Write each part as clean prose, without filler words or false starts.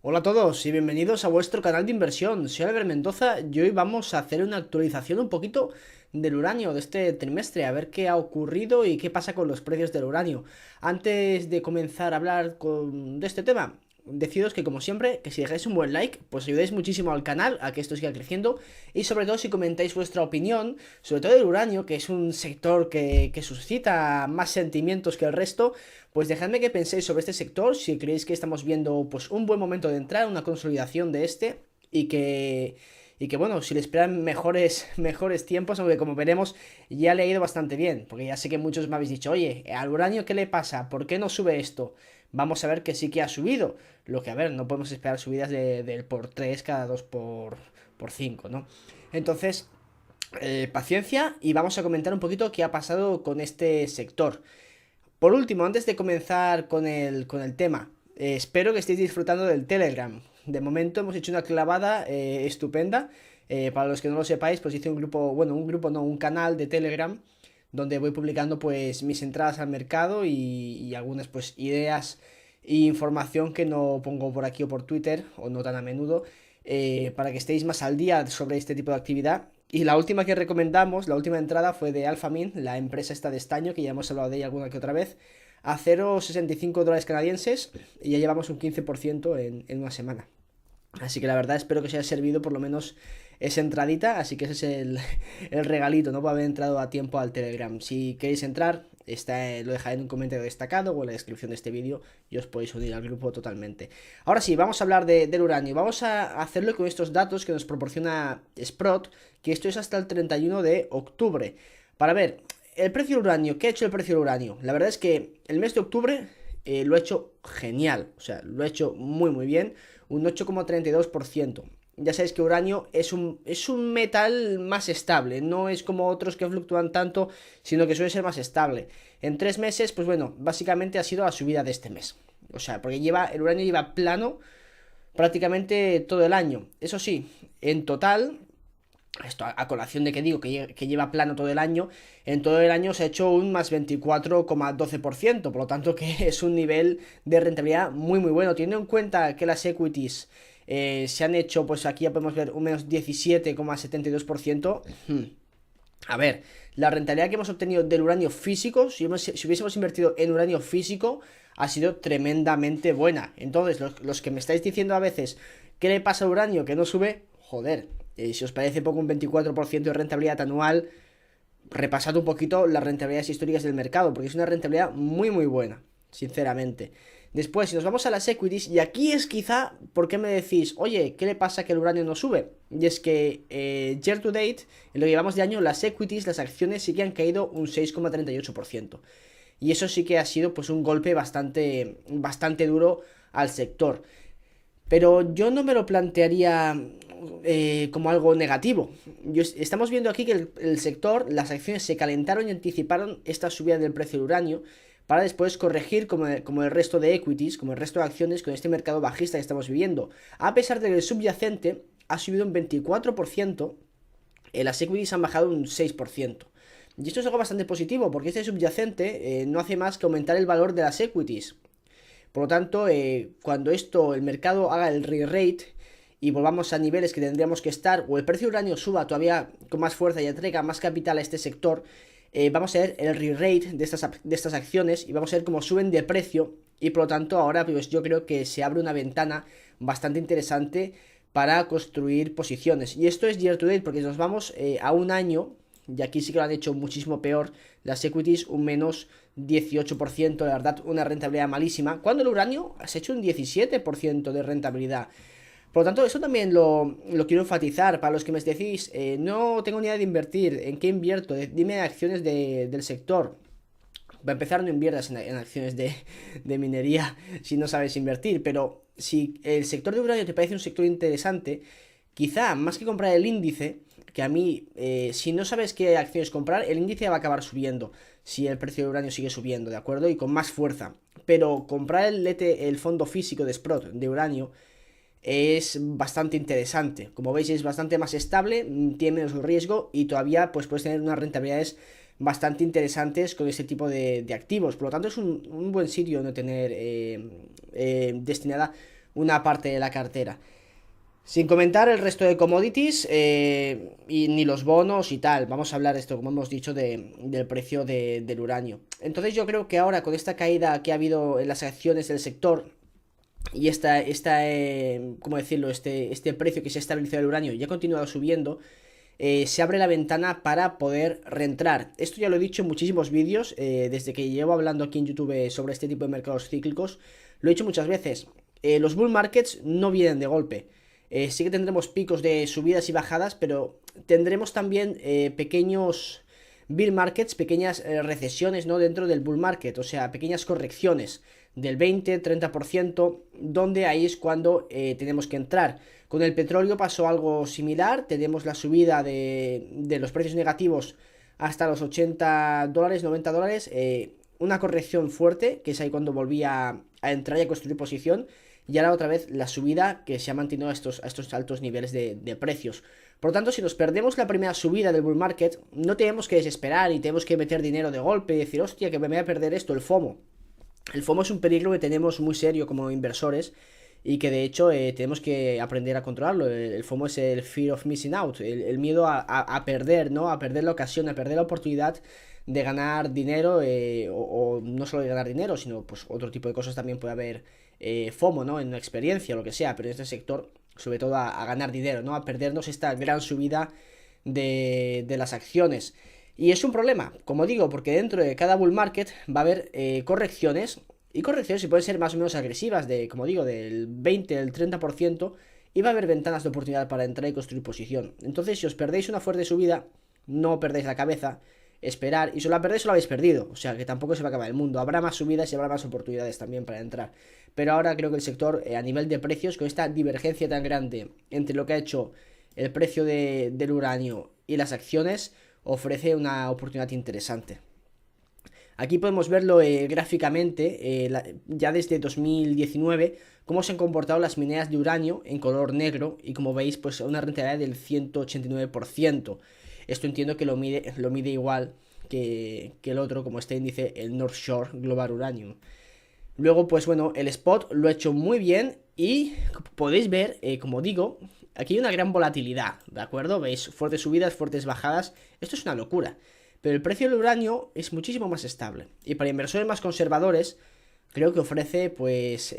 Hola a todos y bienvenidos a vuestro canal de inversión. Soy Albert Mendoza y hoy vamos a hacer una actualización un poquito del uranio de este trimestre, a ver qué ha ocurrido y qué pasa con los precios del uranio. Antes de comenzar a hablar de este tema, deciros que como siempre, que si dejáis un buen like, pues ayudáis muchísimo al canal a que esto siga creciendo y sobre todo si comentáis vuestra opinión, sobre todo del uranio, que es un sector que suscita más sentimientos que el resto, pues dejadme que penséis sobre este sector, si creéis que estamos viendo pues un buen momento de entrar, una consolidación de este y que bueno, si le esperan mejores tiempos, aunque como veremos ya le ha ido bastante bien, porque ya sé que muchos me habéis dicho, oye, al uranio ¿qué le pasa? ¿Por qué no sube esto? Vamos a ver que sí que ha subido, lo que a ver, no podemos esperar subidas del por 3 cada 2 por 5, ¿no? Entonces, paciencia y vamos a comentar un poquito qué ha pasado con este sector. Por último, antes de comenzar con el tema, espero que estéis disfrutando del Telegram. De momento hemos hecho una clavada estupenda. Para los que no lo sepáis, pues hice un grupo, bueno, un grupo no, un canal de Telegram donde voy publicando pues mis entradas al mercado y algunas pues ideas e información que no pongo por aquí o por Twitter o no tan a menudo, para que estéis más al día sobre este tipo de actividad. Y la última que recomendamos, la última entrada fue de Alphamin, la empresa esta de estaño, que ya hemos hablado de ella alguna que otra vez, a 0,65 dólares canadienses y ya llevamos un 15% en una semana. Así que la verdad espero que os haya servido por lo menos esa entradita, así que ese es el regalito, ¿no? Por haber entrado a tiempo al Telegram. Si queréis entrar, lo dejaré en un comentario destacado o en la descripción de este vídeo y os podéis unir al grupo totalmente. Ahora sí, vamos a hablar del uranio. Vamos a hacerlo con estos datos que nos proporciona Sprott, que esto es hasta el 31 de octubre. Para ver, el precio del uranio, ¿qué ha hecho el precio del uranio? La verdad es que el mes de octubre lo ha hecho genial, o sea, lo ha hecho muy bien, un 8,32%. Ya sabéis que uranio es un metal más estable, no es como otros que fluctúan tanto, sino que suele ser más estable. En 3 meses, pues bueno, básicamente ha sido la subida de este mes. O sea, porque el uranio lleva plano prácticamente todo el año. Eso sí, en total, esto a colación de que digo que lleva plano todo el año, en todo el año se ha hecho un más 24,12%, por lo tanto que es un nivel de rentabilidad muy bueno, teniendo en cuenta que las equities se han hecho, pues aquí ya podemos ver un menos 17,72%. A ver, la rentabilidad que hemos obtenido del uranio físico, si hubiésemos invertido en uranio físico, ha sido tremendamente buena. Entonces, los que me estáis diciendo a veces, ¿qué le pasa al uranio que no sube? Joder, si os parece poco un 24% de rentabilidad anual, repasad un poquito las rentabilidades históricas del mercado, porque es una rentabilidad muy buena, sinceramente. Después, si nos vamos a las equities, y aquí es quizá por qué me decís, oye, ¿qué le pasa que el uranio no sube? Y es que year to date, en lo que llevamos de año, las equities, las acciones sí que han caído un 6,38%. Y eso sí que ha sido pues un golpe bastante duro al sector. Pero yo no me lo plantearía como algo negativo. Estamos viendo aquí que el sector, las acciones se calentaron y anticiparon esta subida del precio del uranio para después corregir como el resto de equities, como el resto de acciones con este mercado bajista que estamos viviendo. A pesar de que el subyacente ha subido un 24%, las equities han bajado un 6%. Y esto es algo bastante positivo porque este subyacente no hace más que aumentar el valor de las equities. Por lo tanto, cuando el mercado haga el re-rate y volvamos a niveles que tendríamos que estar, o el precio del uranio suba todavía con más fuerza y atraiga más capital a este sector, vamos a ver el re-rate de estas acciones y vamos a ver cómo suben de precio. Y por lo tanto, ahora pues yo creo que se abre una ventana bastante interesante para construir posiciones. Y esto es year to date, porque nos vamos a un año, y aquí sí que lo han hecho muchísimo peor las equities, un menos 18%, la verdad, una rentabilidad malísima, cuando el uranio has hecho un 17% de rentabilidad. Por lo tanto, eso también lo quiero enfatizar. Para los que me decís, no tengo ni idea de invertir, ¿en qué invierto? Dime acciones del sector. Para empezar, no inviertas en acciones de minería si no sabes invertir, pero si el sector de uranio te parece un sector interesante, quizá más que comprar el índice, que a mí, si no sabes qué acciones comprar, el índice va a acabar subiendo si el precio del uranio sigue subiendo, ¿de acuerdo? Y con más fuerza. Pero comprar el fondo físico de Sprott de uranio es bastante interesante. Como veis, es bastante más estable, tiene menos riesgo y todavía pues puedes tener unas rentabilidades bastante interesantes con este tipo de activos. Por lo tanto, es un buen sitio donde tener destinada una parte de la cartera. Sin comentar el resto de commodities y ni los bonos y tal. Vamos a hablar de esto, como hemos dicho, del precio del uranio. Entonces yo creo que ahora con esta caída que ha habido en las acciones del sector y ¿cómo decirlo? Este precio que se ha estabilizado el uranio y ha continuado subiendo, se abre la ventana para poder reentrar. Esto ya lo he dicho en muchísimos vídeos, desde que llevo hablando aquí en YouTube sobre este tipo de mercados cíclicos. Lo he dicho muchas veces. Los bull markets no vienen de golpe. Sí que tendremos picos de subidas y bajadas, pero tendremos también pequeños bear markets, pequeñas recesiones, ¿no? Dentro del bull market, o sea, pequeñas correcciones del 20-30%, donde ahí es cuando tenemos que entrar. Con el petróleo pasó algo similar, tenemos la subida de los precios negativos hasta los $80, $90, una corrección fuerte, que es ahí cuando volví a entrar y a construir posición, y ahora otra vez la subida que se ha mantenido a estos altos niveles de precios. Por lo tanto, si nos perdemos la primera subida del bull market, no tenemos que desesperar y tenemos que meter dinero de golpe y decir, hostia, que me voy a perder esto, el FOMO. El FOMO es un peligro que tenemos muy serio como inversores y que de hecho tenemos que aprender a controlarlo. El FOMO es el Fear of Missing Out, el miedo a perder, ¿no? A perder la ocasión, a perder la oportunidad de ganar dinero, o no solo de ganar dinero, sino pues otro tipo de cosas también puede haber FOMO, ¿no? En una experiencia o lo que sea, pero en este sector sobre todo a ganar dinero, ¿no? A perdernos esta gran subida de las acciones. Y es un problema, como digo, porque dentro de cada bull market va a haber correcciones, y correcciones que pueden ser más o menos agresivas, como digo, del 20, del 30%, y va a haber ventanas de oportunidad para entrar y construir posición. Entonces, si os perdéis una fuerte subida, no perdéis la cabeza, esperar, y si la perdéis, lo habéis perdido, o sea que tampoco se va a acabar el mundo, habrá más subidas y habrá más oportunidades también para entrar. Pero ahora creo que el sector, a nivel de precios, con esta divergencia tan grande entre lo que ha hecho el precio del uranio y las acciones, ofrece una oportunidad interesante. Aquí podemos verlo gráficamente, ya desde 2019, cómo se han comportado las mineras de uranio en color negro, y como veis, pues una rentabilidad del 189%. Esto entiendo que lo mide igual que el otro, como este índice, el North Shore Global Uranium. Luego, pues bueno, el spot lo ha hecho muy bien y podéis ver, como digo, aquí hay una gran volatilidad, ¿de acuerdo? Veis fuertes subidas, fuertes bajadas, esto es una locura. Pero el precio del uranio es muchísimo más estable. Y para inversores más conservadores, creo que ofrece pues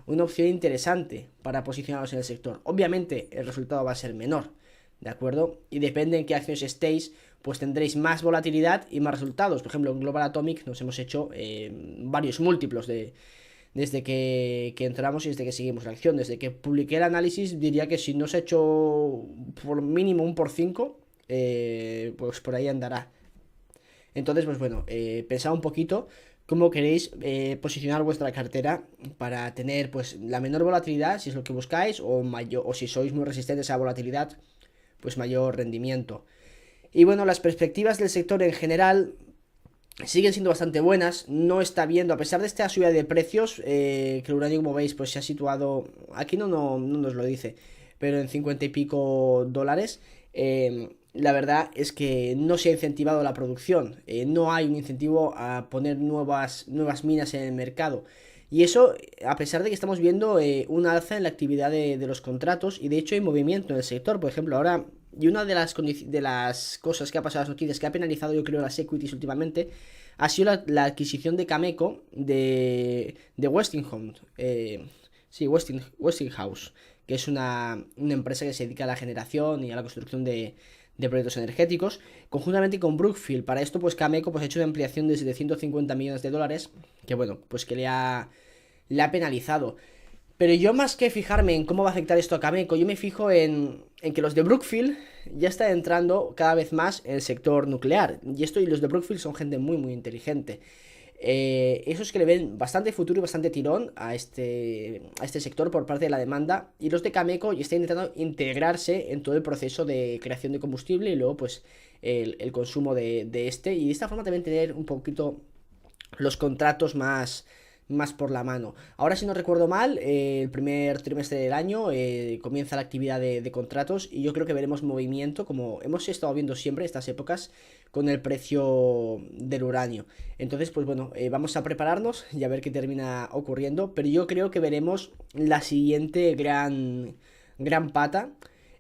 una opción interesante para posicionaros en el sector. Obviamente el resultado va a ser menor, ¿de acuerdo? Y depende en qué acciones estéis, pues tendréis más volatilidad y más resultados. Por ejemplo, en Global Atomic nos hemos hecho varios múltiplos desde que entramos y desde que seguimos la acción. Desde que publiqué el análisis, diría que si no se ha hecho por mínimo un por 5, pues por ahí andará. Entonces, pues bueno, pensad un poquito cómo queréis posicionar vuestra cartera para tener pues la menor volatilidad, si es lo que buscáis, o si sois muy resistentes a la volatilidad, pues mayor rendimiento. Y bueno, las perspectivas del sector en general siguen siendo bastante buenas. No está viendo, a pesar de esta subida de precios, que el uranio, como veis, pues se ha situado, aquí no nos lo dice, pero en 50 y pico dólares. La verdad es que no se ha incentivado la producción, no hay un incentivo a poner nuevas minas en el mercado. Y eso, a pesar de que estamos viendo un alza en la actividad de los contratos, y de hecho hay movimiento en el sector. Por ejemplo, ahora, y una de las cosas que ha pasado en las noticias, que ha penalizado yo creo las equities últimamente, ha sido la adquisición de Cameco de Westinghouse. Sí, Westinghouse, que es una empresa que se dedica a la generación y a la construcción de proyectos energéticos, conjuntamente con Brookfield. Para esto, pues Cameco pues, ha hecho una ampliación de 750 millones de dólares, que bueno, pues que le ha penalizado. Pero yo, más que fijarme en cómo va a afectar esto a Cameco, yo me fijo en que los de Brookfield ya están entrando cada vez más en el sector nuclear. Y los de Brookfield son gente muy, muy inteligente. Esos que le ven bastante futuro y bastante tirón a este sector por parte de la demanda. Y los de Cameco ya están intentando integrarse en todo el proceso de creación de combustible y luego pues el consumo de este. Y de esta forma también tener un poquito los contratos más más por la mano. Ahora, si no recuerdo mal, el primer trimestre del año comienza la actividad de contratos y yo creo que veremos movimiento, como hemos estado viendo siempre estas épocas, con el precio del uranio. Entonces, pues bueno, vamos a prepararnos y a ver qué termina ocurriendo, pero yo creo que veremos la siguiente gran pata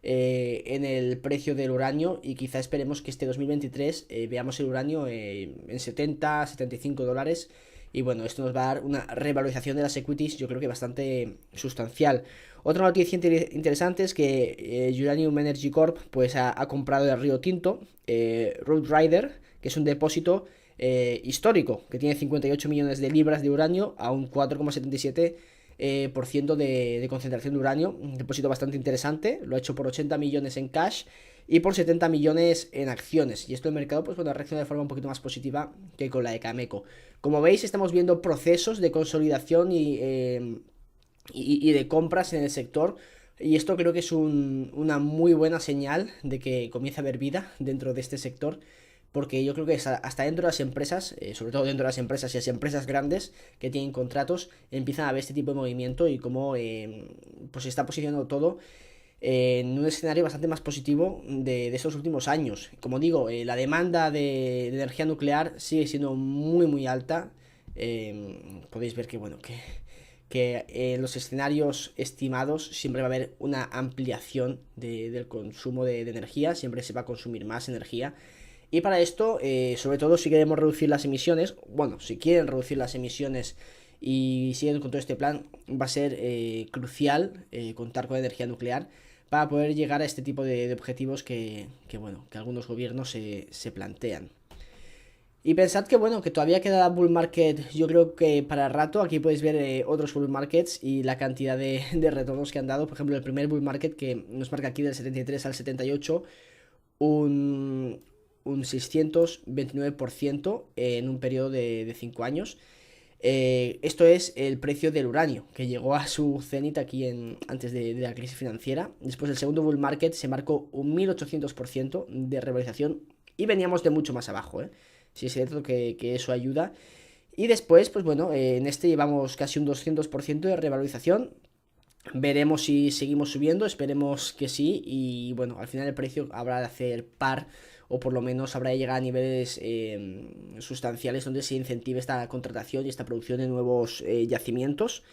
en el precio del uranio y quizá esperemos que este 2023 veamos el uranio en 70-75 dólares. Y bueno, esto nos va a dar una revalorización de las equities, yo creo que bastante sustancial. Otra noticia interesante es que Uranium Energy Corp pues ha comprado el Río Tinto, Road Rider, que es un depósito histórico, que tiene 58 millones de libras de uranio a un 4,77% por ciento de concentración de uranio. Un depósito bastante interesante, lo ha hecho por 80 millones en cash y por 70 millones en acciones. Y esto el mercado pues bueno, ha reaccionado de forma un poquito más positiva que con la de Cameco. Como veis, estamos viendo procesos de consolidación y de compras en el sector. Y esto creo que es una muy buena señal de que comienza a haber vida dentro de este sector. Porque yo creo que hasta dentro de las empresas, sobre todo dentro de las empresas y las empresas grandes que tienen contratos, empiezan a ver este tipo de movimiento y cómo pues se está posicionando todo en un escenario bastante más positivo de estos últimos años. Como digo, la demanda de energía nuclear sigue siendo muy alta. Podéis ver que bueno que en los escenarios estimados siempre va a haber una ampliación del consumo de energía, siempre se va a consumir más energía. Y para esto, sobre todo si queremos reducir las emisiones, bueno, si quieren reducir las emisiones y siguen con todo este plan, va a ser crucial contar con energía nuclear para poder llegar a este tipo de objetivos bueno, que algunos gobiernos se plantean. Y pensad que bueno, que todavía queda bull market, yo creo que para rato. Aquí podéis ver otros bull markets y la cantidad de retornos que han dado. Por ejemplo, el primer bull market que nos marca aquí del 73 al 78, un 629% en un periodo de 5 años. Esto es el precio del uranio, que llegó a su cenit aquí antes de la crisis financiera. Después el segundo bull market se marcó un 1800% de revalorización y veníamos de mucho más abajo, Sí, es cierto que eso ayuda. Y después, pues bueno, en este llevamos casi un 200% de revalorización. Veremos si seguimos subiendo, esperemos que sí. Y bueno, al final el precio habrá de hacer par, o por lo menos habrá de llegar a niveles sustanciales donde se incentive esta contratación y esta producción de nuevos yacimientos.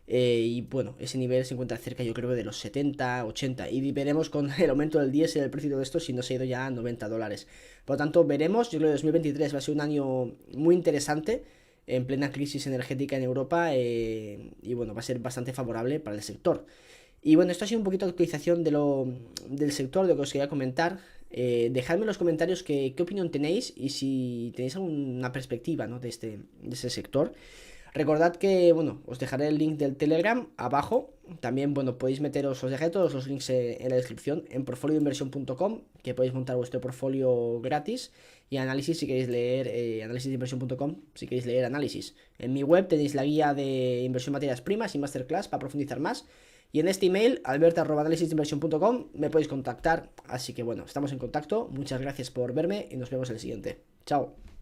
Y bueno, ese nivel se encuentra cerca, yo creo, de los 70, 80. Y veremos con el aumento del diésel el precio de esto si no se ha ido ya a 90 dólares. Por lo tanto, veremos. Yo creo que 2023 va a ser un año muy interesante en plena crisis energética en Europa. Y bueno, va a ser bastante favorable para el sector. Y bueno, esto ha sido un poquito de actualización del sector, de lo que os quería comentar. Dejadme en los comentarios qué opinión tenéis y si tenéis alguna perspectiva, ¿no?, de este sector. Recordad que, bueno, os dejaré el link del Telegram abajo. También, bueno, podéis meteros, os dejaré todos los links en la descripción, en portfolioinversión.com, que podéis montar vuestro portfolio gratis. Y análisis si queréis leer, análisisdeinversión.com si queréis leer análisis. En mi web tenéis la guía de inversión en materias primas y masterclass para profundizar más. Y en este email, alberto@análisisdeinversión.com, me podéis contactar. Así que bueno, estamos en contacto. Muchas gracias por verme y nos vemos en el siguiente. Chao.